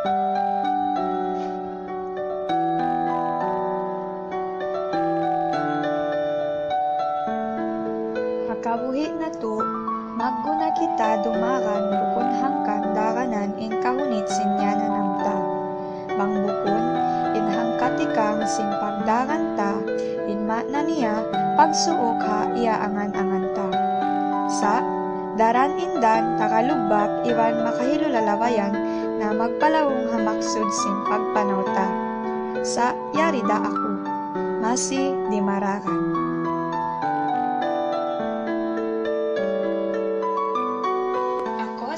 Makabuhi na to, magguna kita dumakan bukon hangkan daranan in kahunit sinyanan amta. Bangbukon, in hangkati kang simpagdaran ta, in matna niya, pagsuok ha iya angan-angan ta. Sa, daran indan takalubak iwan makahilulalawayan na magpalawong hamaksud simpagpanaw ta. Sa, yari da ako, masi di marakan.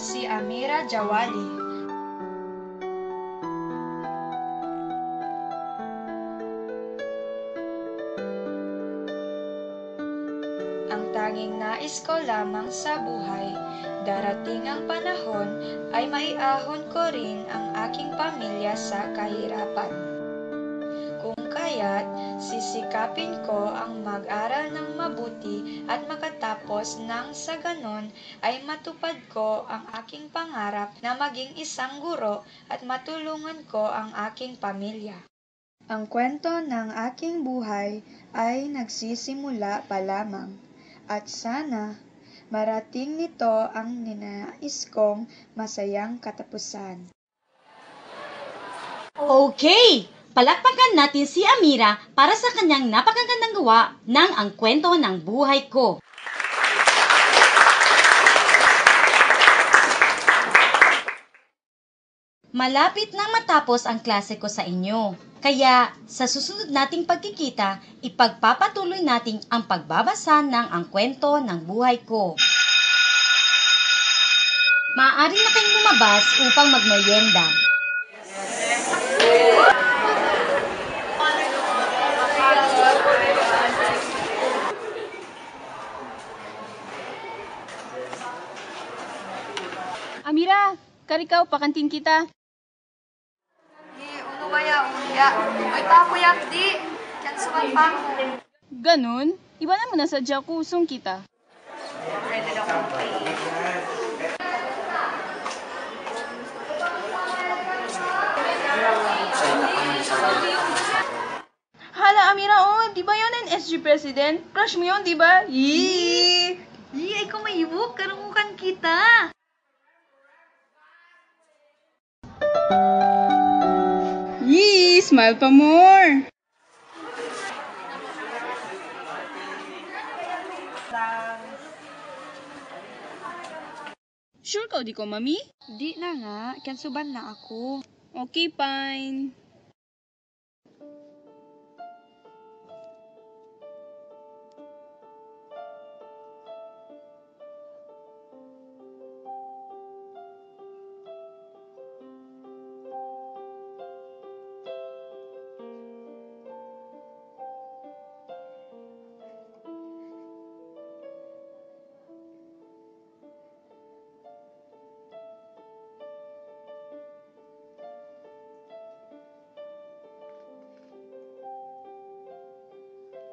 Si Amira Jawali. Ang tanging nais ko lamang sa buhay, darating ang panahon ay maiahon ko rin ang aking pamilya sa kahirapan. Kung kaya't sisikapin ko ang mag-aral ng mabuti at makatapos nang sa ganon ay matupad ko ang aking pangarap na maging isang guro at matulungan ko ang aking pamilya. Ang kwento ng aking buhay ay nagsisimula pa lamang at sana marating nito ang ninais kong masayang katapusan. Okay! Palakpakan natin si Amira para sa kanyang napakagandang gawa ng Ang Kwento ng Buhay Ko. Malapit na matapos ang klase ko sa inyo. Kaya sa susunod nating pagkikita, ipagpapatuloy natin ang pagbabasa ng Ang Kwento ng Buhay Ko. Maaari na kayong lumabas upang magmerienda. Amira, karikaw, pakantin kita. Uno kaya uya. Ay pa ako yakdi. Yan suman pa. Ganun? Iba na mo na sa kusong kita. Hala, Amira, di ba yun ang SG President? Crush mo yun, di ba? Yee! Ay ko maibok. Karungukan kita. Yee! Smile pa more! Sure ka di ko, mami? Di na nga, kansuban na ako. Okay, fine.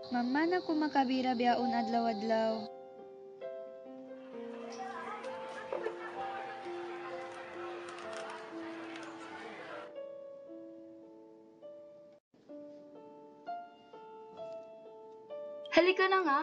Mama na ko makabira biyaon adlaw-adlaw. Halika na nga.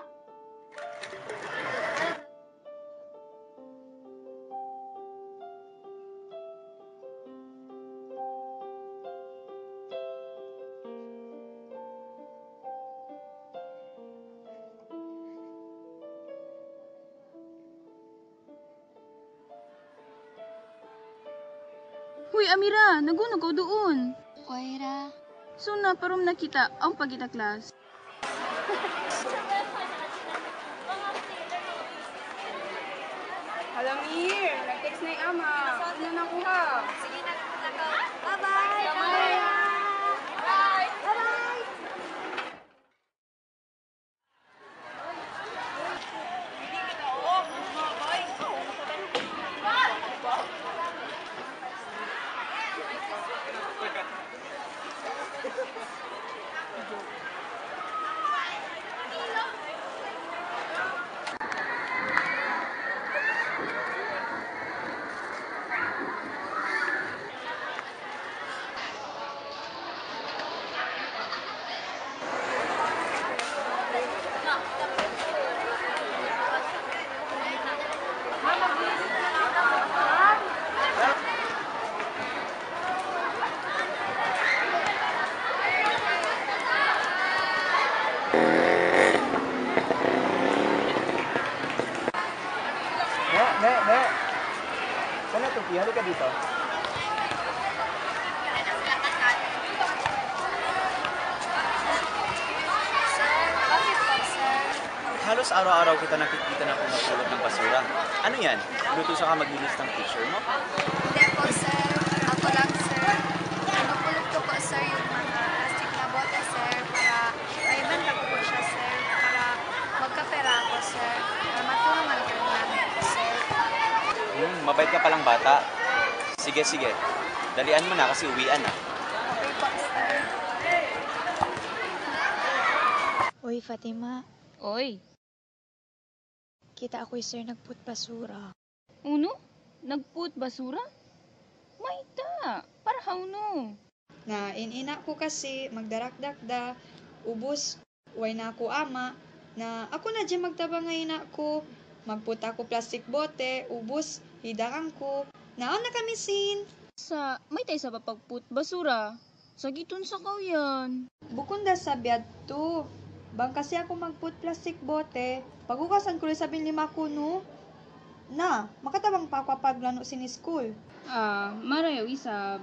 Huy, Amira, nagunog ko doon. Koira. So na, parom na kita ang pagkita class. Alamir, nag-text na yung ama. Ano na kuha? Sige, nagpunta ka. Bye-bye. Bye-bye. Bye-bye. Tapos araw-araw kita nakikita na pumapulot ng basura. Ano yan? Lutusan ka maglinis ng teacher mo? Hindi po, sir. Ako lang, sir. Pinupulot ko po, sir, yung mga plastic na bote, sir, para maibenta ko po siya, sir, para magkapera ako, sir, para matulungan ko namin po, sir. Mabait ka palang bata. Sige, sige. Dalian mo na kasi uwian na. Okay po, sir. Uy, Fatima. Oy, Kita ako'y sir nagput basura. uno? Nagput basura? Maita, para no. Na inina ko kasi magdarak-dakda, ubos, way na ako ama, na ako na dyan magtabang ngayon ako, magputa ko plastic bote, ubos, hidarang ko, naon na kami sin. Sa, may tayo sa papagput basura. Sa giton sa kauyan. Bukunda sa biyad to, bang kasi ako magput plastic bote, pagukasan ko rin sabihin lima ko no, na, makatabang pa ako paglano sin school. Marayaw isab.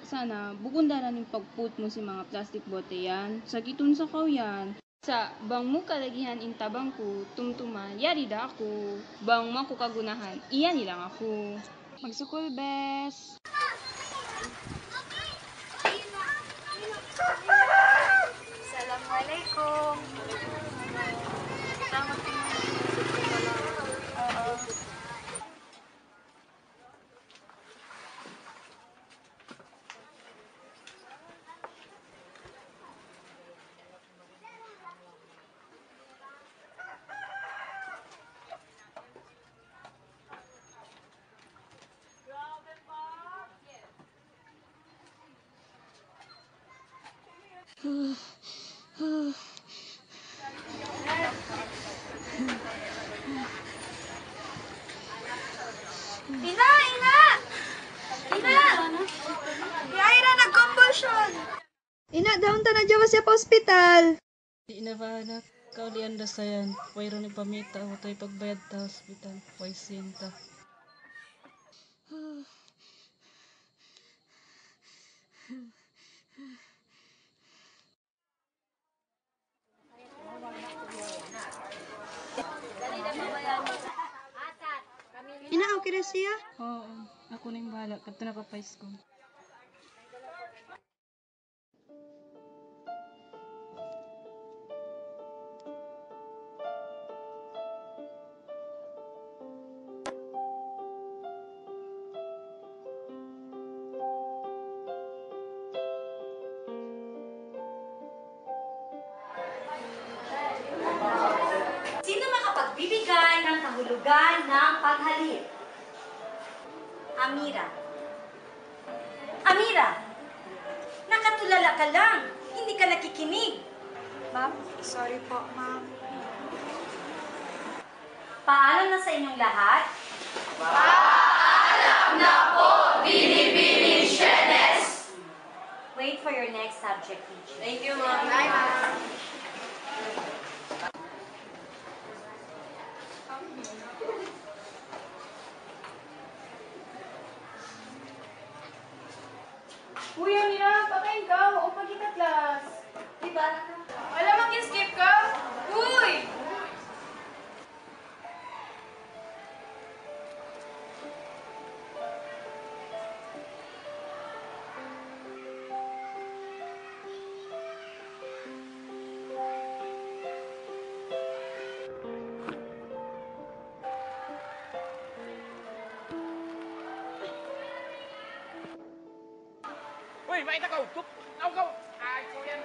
Sana, bukunda na ning pagput mo si mga plastic bote yan. Sa giton sa kauyan. Sa bang mo kalagihan intabang ko, tumtuma, yari da ako. Bang mo ko kagunahan, iyan nilang ako. Magsukul, bes. Assalamualaikum. Selamat Ina! Ina! Ina! Yaira, nag-convulsion! Ina, daon ta na dyawa siya pa ospital. Di na ba anak? Kaulian da sayan. Wayro ni pamita o tayo pagbayad ta hospital. Way sinta. Ina, okay na siya? Oo. Ako na yung bahala. Kadto na pa school. Sino makapagbibigay ng kahulugan ng paghalip? Amira. Amira! Nakatulala ka lang. Hindi ka nakikinig. Ma'am, sorry po, ma'am. Paalam na sa inyong lahat. Wait for your next subject, teacher. Thank you, ma'am. Bye, ma'am. Uy, Amira, pakain ka. Huwag pa kita class. Diba? Wala mag-skip ka? Uy! Uy, makita ka, tup! Ako! Ay, ko yan!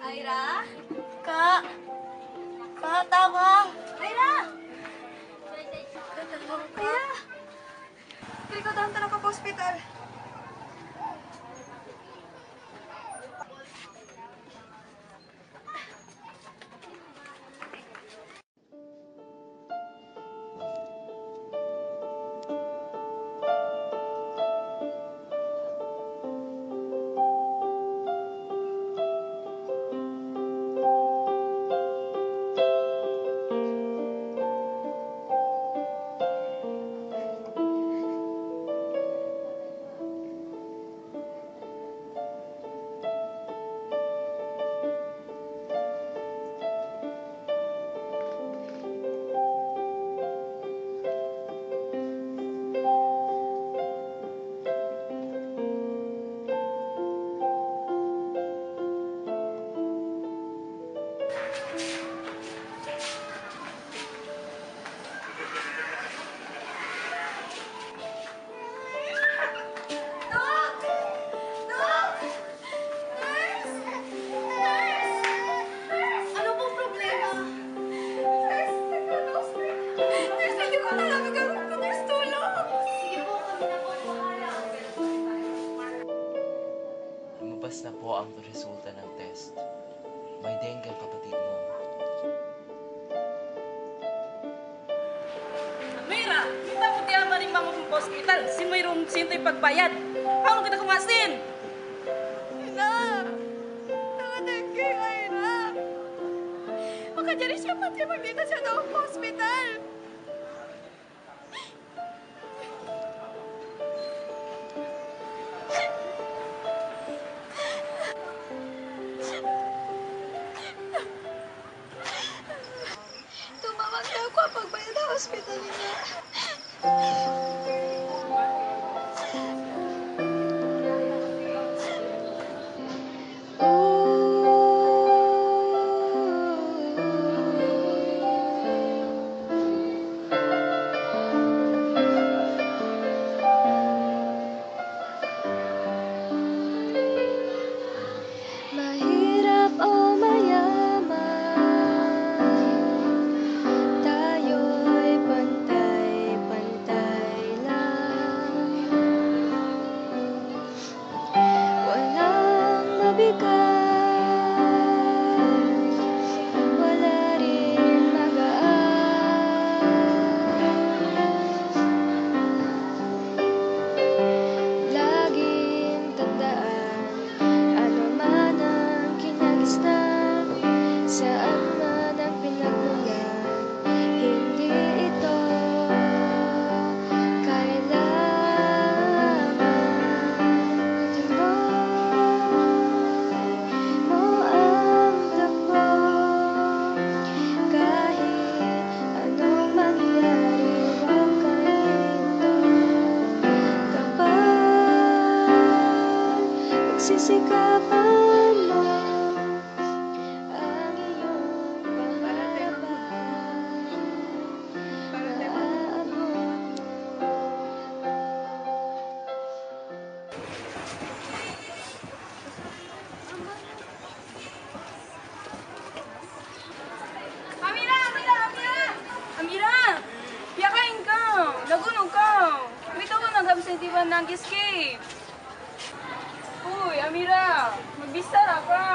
Aira? Kak? Kak, tawang! Aira! Aira! Kaya ko daon ta na ko pa ospital. na rin mga kong hospital. Si mayroong sinto'y pagbayad. Paano kita kumasin? Ina! Nakatanggi, Ira! Makadyaris siya pati magdita sa daong hospital. Tumawag na ako ang pagbayad ng hospital niya. Mahirap o mayaman, tayo'y pantay-pantay lang. Walang mabigat, wala rin magaan. Laging tandaan, ano man ang kinagisnan, saan man ang pinagmulan, hindi ito kailangan. Tuloy mo ang takbo, kahit anong mangyari, huwag kang hinto. Kapag pagsisikapan mo ang iyong pangarapan, maaabot. Amira! Amira! Amira! Amira! Piyakain ka! Nagunog ka! Bitaw ko nag-absentiban ng escape! Uy, Amira! Magbistara ka!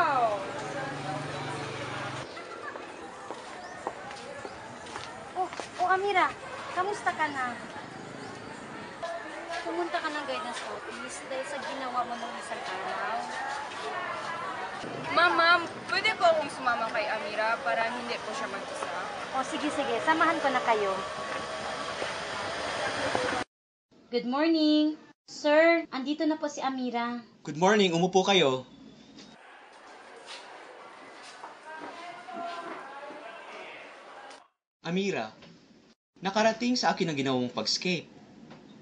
Amira, kamusta ka na? Pumunta ka ng guidance office dahil sa ginawa mo nung isang araw. Ma'am, pwede po akong sumama kay Amira para hindi po siya mag-isa? Sige, samahan ko na kayo. Good morning. Sir, andito na po si Amira. Good morning, umupo kayo. Amira, nakarating sa akin ang ginawang pag-escape.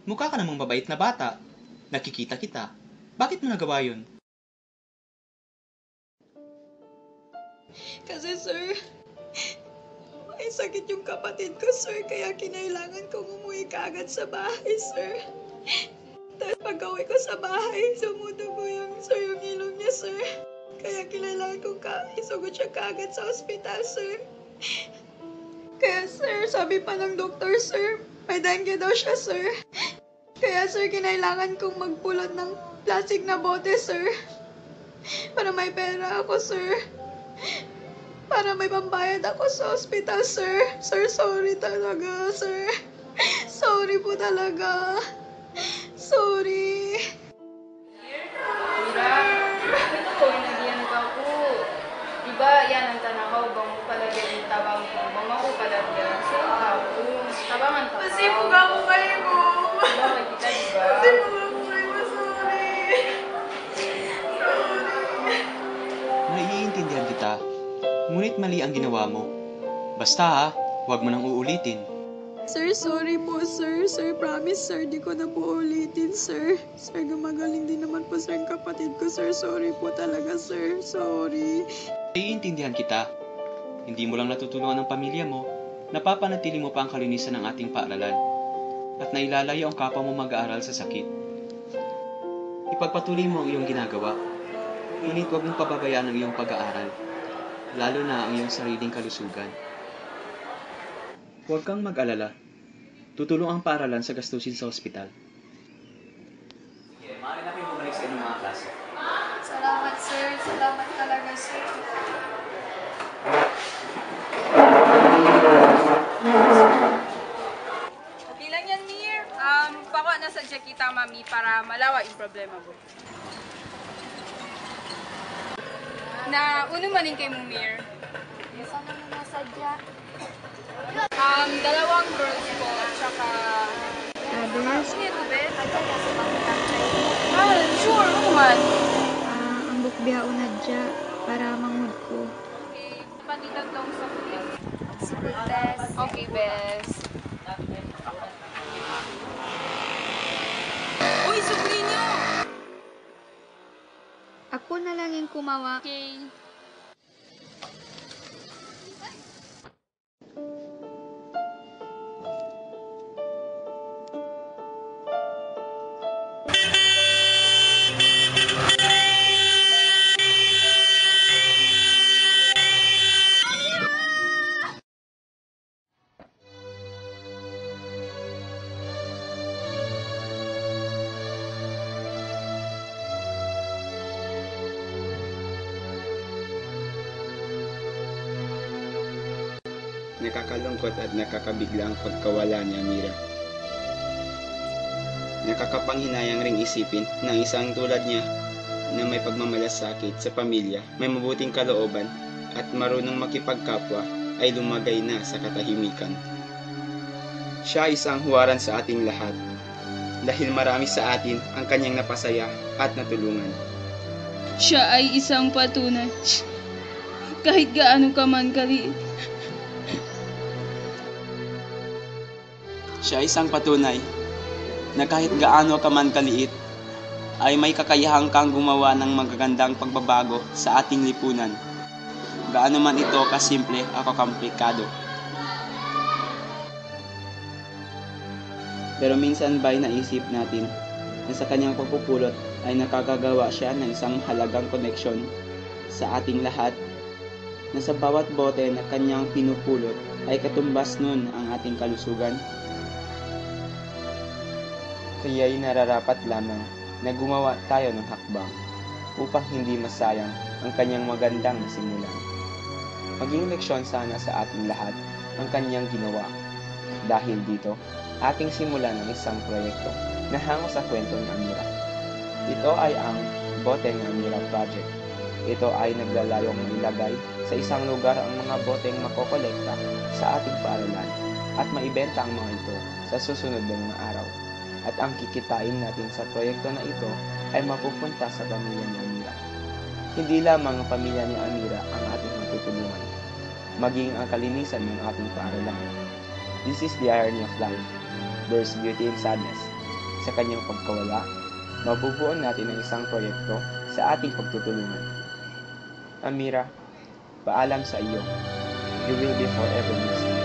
Mukha ka namang mabait na bata. Nakikita kita. Bakit mo nagawa yun? Kasi sir, may sakit yung kapatid ko, sir, kaya kinailangan kong umuwi kaagad sa bahay, sir. Tapos pag-uwi ko sa bahay, sumudugo yung ilong niya, sir. Kaya kinailangan kong isugot siya kaagad sa ospital, sir. Kaya sir, sabi pa ng doktor, sir, may dengue daw siya, sir. Kaya sir, kinailangan kong magpulot ng plastic na bote, sir. Para may pera ako, sir. Para may pambayad ako sa ospital, sir. Sir, sorry talaga, sir. Sorry po talaga. Sorry. Amira, ito po, inagiyan ka po. Diba, yan ang tanahaw, bang mo palagyan yung tabang ko. Bang mo palagyan sa ako. Tabangan ka pa. Masipog ako kayo ko. Diba, makita, diba? Masipog ako kayo, sorry. Naiintindihan kita. Ngunit mali ang ginawa mo. Basta ha, huwag mo nang uulitin. Sir, sorry po, sir. Sir, promise, sir, di ko na po ulitin, sir. Sir, gumagaling din naman po, sir, ang kapatid ko, sir. Sorry po talaga, sir. Sorry. Naiintindihan kita. Hindi mo lang natutulungan ang pamilya mo, napapanatili mo pa ang kalinisan ng ating paaralan, at nailalayo ang kapwa mo mag-aaral sa sakit. Ipagpatuloy mo ang iyong ginagawa, ngunit huwag mong pababayaan ang iyong pag-aaral, lalo na ang iyong sariling kalusugan. Huwag kang mag-alala. Tutulong ang paaralan sa gastusin sa ospital. Maaari na kayong bumalik sa inyong mga klase. Salamat, sir. Salamat talaga, sir. Okay lang yan, Mir. kami para malawa yung problema mo. Na uno manin kay mo, Mir. Saan na nasadya? Dalawang girls ko, at saka... Others? Sino ito, Ben? Ada na sa pangitang kayo. Sure, kuman. Ang bukbiha unadya para mangud ko. Okay, patitag daw sa kuya. Sige, bes. Okay, bes. Uy, sugli niyo! Ako na lang yung kumawa. Okay. Nakakalungkot at nakakabigla ang pagkawala ni Amira. Nakakapanghinayang ring isipin na isang tulad niya na may pagmamalasakit sa pamilya, may mabuting kalooban at marunong makipagkapwa ay lumagay na sa katahimikan. Siya ay isang huwaran sa ating lahat dahil marami sa atin ang kanyang napasaya at natulungan. Siya ay isang patunay. Kahit gaano ka man kaliit. Siya ay isang patunay na kahit gaano ka man kaliit, ay may kakayahang kang gumawa ng magagandang pagbabago sa ating lipunan. Gaano man ito kasimple o kakomplikado. Pero minsan ba'y naisip natin na sa kanyang pagpupulot ay nakakagawa siya ng isang halagang koneksyon sa ating lahat, na sa bawat bote na kanyang pinupulot ay katumbas nun ang ating kalusugan? Kaya'y nararapat lamang na gumawa tayo ng hakbang upang hindi masayang ang kanyang magandang nasimulan. Maging leksyon sana sa ating lahat ang kanyang ginawa. Dahil dito, ating simulan ang isang proyekto na hango sa kwento ni Amira. Ito ay ang Bote ni Amira Project. Ito ay naglalayong mailagay sa isang lugar ang mga boteng makokolekta sa ating paaralan at maibenta ang mga ito sa susunod ng mga araw. At ang kikitain natin sa proyekto na ito ay mapupunta sa pamilya ni Amira. Hindi lamang ang pamilya ni Amira ang ating matutulungan, maging ang kalinisan ng ating paaralan. This is the irony of life. There's beauty in sadness. Sa kanyang pagkawala, mabubuon natin ang isang proyekto sa ating pagtutulungan. Amira, paalam sa iyo. You will be forever missed.